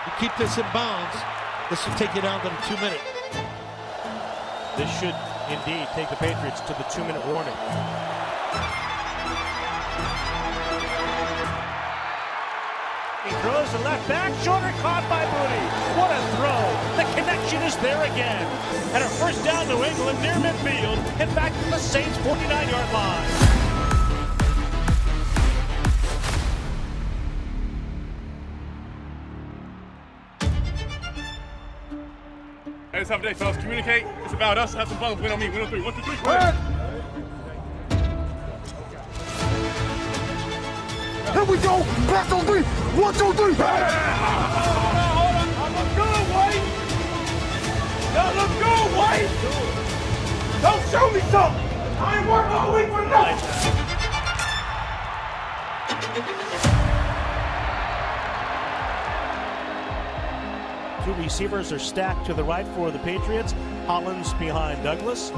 You keep this in bounds, this will take you down to the 2-minute. This should indeed take the Patriots to the 2-minute warning. He throws the left back, shoulder caught by Boutte. What a throw. The connection is there again. And a first down to England near midfield and back to the Saints' 49-yard line. Hey, it's have a day, fellas. Communicate. It's about us. Have some fun. Win on me. Win on 3. 1, 2, 3. Quick. Here we go! Back on 3! 1, 2, 3! Hold on. I'm good, White. Now let's go, White. Don't show me something. I ain't working all week for nothing. Two receivers are stacked to the right for the Patriots. Hollins behind Douglas.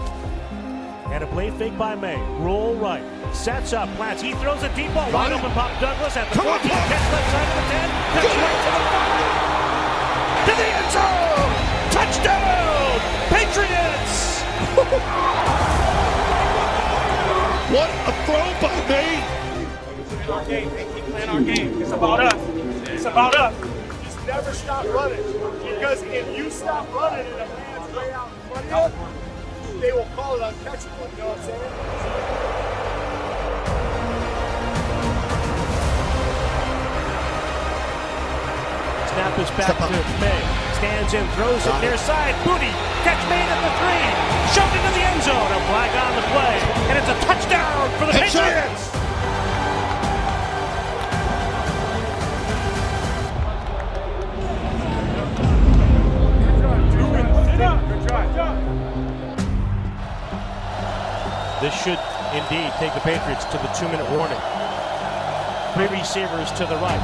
And a play fake by May. Roll right. Sets up. Plants. He throws a deep ball. Wide open pop. Douglas at the 14. Catch left side of the 10. Cuts right to the 5. To the end zone. Touchdown. Patriots. What a throw by May. Our game. They keep playing our game. It's about us. It's about us. Just never stop running. Because if you stop running and a man's way out in front of you, they will call it uncatchable. You know what I'm saying? Snap is back to May. Stands in, throws it near side. Boutte. Catch made at the 3. Shoved into the end zone. A flag on the play. And it's a touchdown for the Patriots. This should indeed take the Patriots to the 2-minute warning. 3 receivers to the right.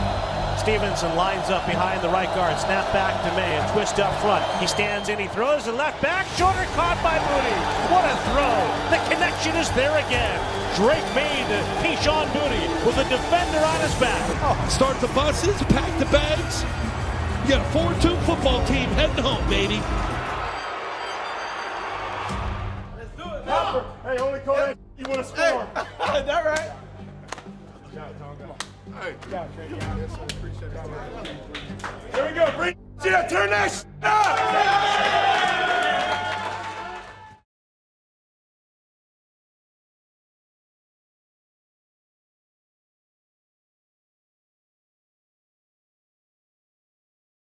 Stevenson lines up behind the right guard. Snap back to May and twist up front. He stands in, he throws the left back. Shoulder caught by Boutte. What a throw. The connection is there again. Drake Maye to Kayshon Boutte with a defender on his back. Start the buses, pack the bags. You got a 4-2 football team heading home, baby. Hey, only call that you want to score. Is that right? Hey. Here we go. Bring it up. Turn that up.